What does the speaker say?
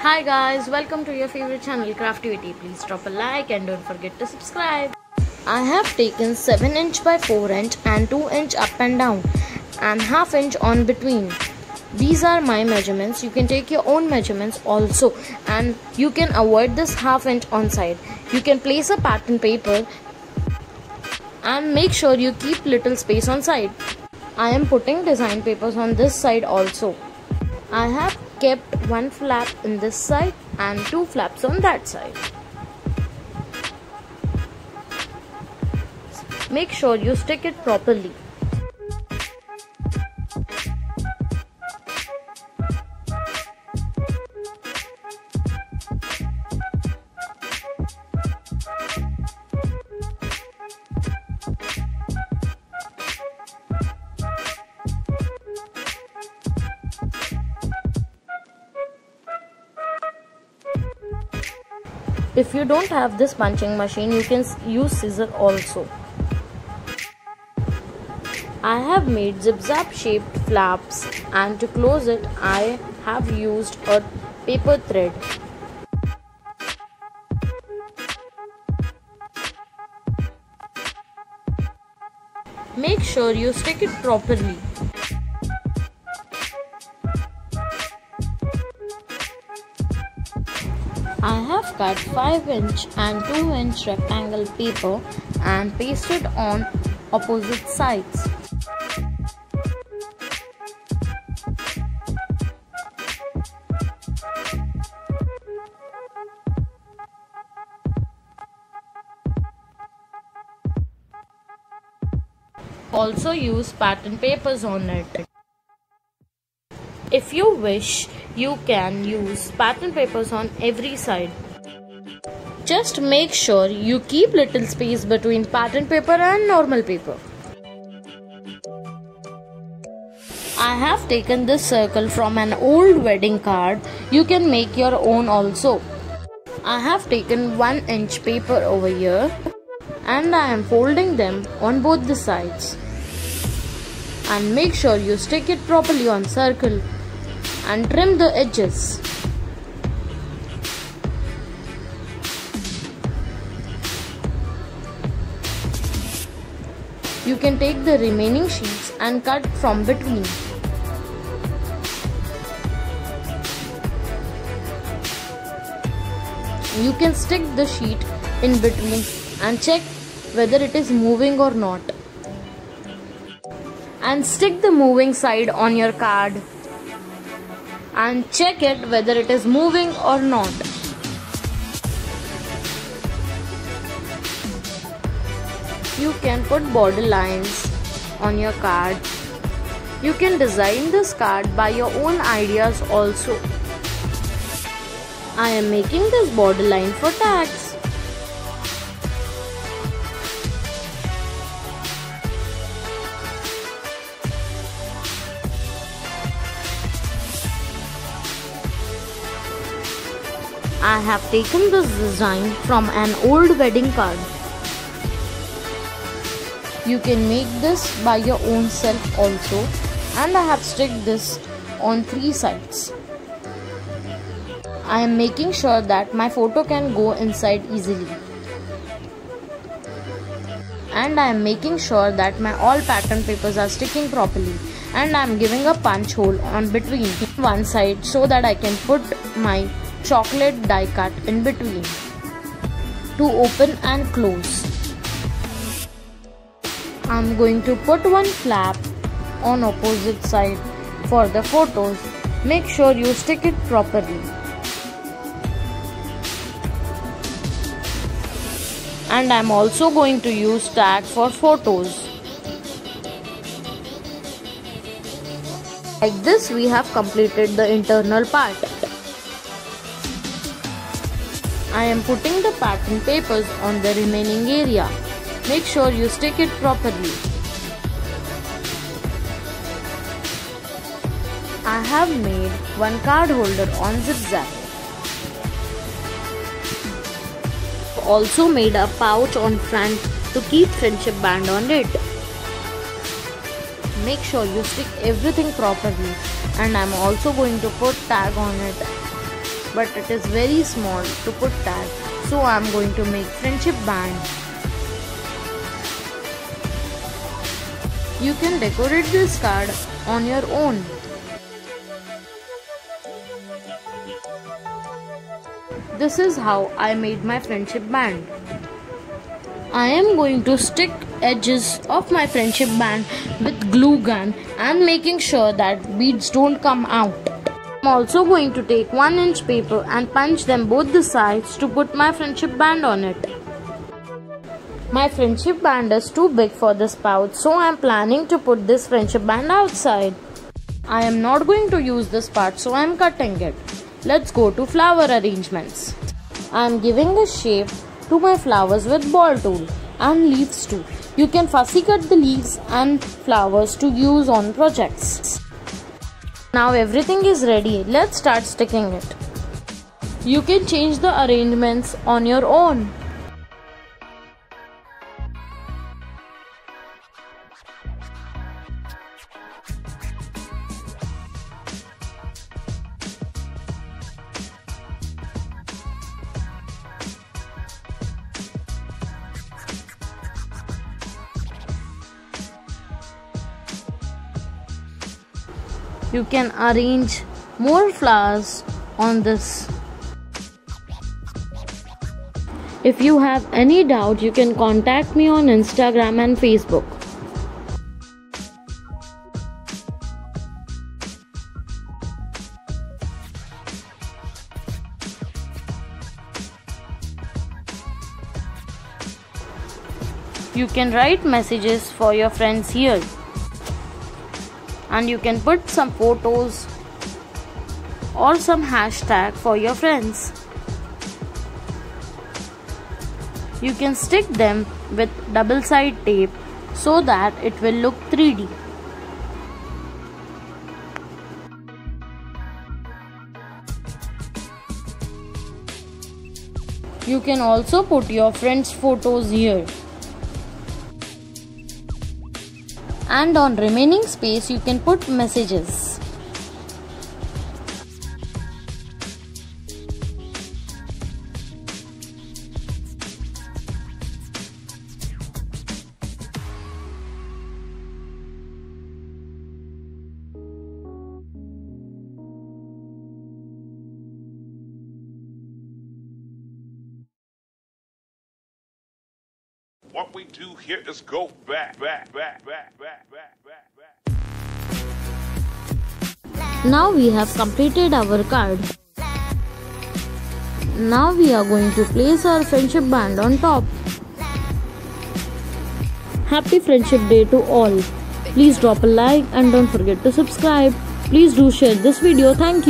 Hi guys, welcome to your favorite channel CRAFTIWITTY. Please drop a like and don't forget to subscribe. I have taken 7 inch by 4 inch and 2 inch up and down and half inch on between. These are my measurements. You can take your own measurements also, and you can avoid this half inch on side. You can place a pattern paper and make sure you keep little space on side. I am putting design papers on this side also. I have kept one flap in this side and 2 flaps on that side. Make sure you stick it properly. If you don't have this punching machine, you can use scissor also. I have made zip-zap shaped flaps, and to close it I have used a paper thread. Make sure you stick it properly. I have cut 5 inch and 2 inch rectangle paper and pasted on opposite sides. Also use pattern papers on it. If you wish, you can use pattern papers on every side. Just make sure you keep little space between pattern paper and normal paper. I have taken this circle from an old wedding card. You can make your own also. I have taken 1 inch paper over here and I am folding them on both the sides. And make sure you stick it properly on circle and trim the edges. You can take the remaining sheets and cut from between. You can stick the sheet in between and check whether it is moving or not. And stick the moving side on your card and check it whether it is moving or not. You can put border lines on your card. You can design this card by your own ideas also. I am making this border line for tags. I have taken this design from an old wedding card. You can make this by your own self also, and I have sticked this on 3 sides. I am making sure that my photo can go inside easily. And I am making sure that my all pattern papers are sticking properly, and I am giving a punch hole on between one side so that I can put my chocolate die cut in between to open and close. I'm going to put one flap on opposite side for the photos. Make sure you stick it properly. And I'm also going to use tag for photos. Like this, we have completed the internal part. I am putting the pattern papers on the remaining area. Make sure you stick it properly. I have made one card holder on zip-zap. Also made a pouch on front to keep friendship band on it. Make sure you stick everything properly, and I'm also going to put tag on it. but it is very small to put that. So I am going to make friendship band. You can decorate this card on your own. This is how I made my friendship band. I am going to stick edges of my friendship band with glue gun and making sure that beads don't come out. I'm also going to take 1-inch paper and punch them both the sides to put my friendship band on it. My friendship band is too big for this pouch, so I am planning to put this friendship band outside. I am not going to use this part, so I am cutting it. Let's go to flower arrangements. I am giving a shape to my flowers with ball tool and leaves too. You can fussy cut the leaves and flowers to use on projects. Now everything is ready. Let's start sticking it. You can change the arrangements on your own. You can arrange more flowers on this. If you have any doubt, you can contact me on Instagram and Facebook. You can write messages for your friends here. And you can put some photos or some hashtag for your friends. You can stick them with double-side tape so that it will look 3D. You can also put your friends' photos here. And on remaining space you can put messages. What we do here is go back. Now we have completed our card. Now we are going to place our friendship band on top. Happy Friendship Day to all. Please drop a like and don't forget to subscribe. Please do share this video. Thank you.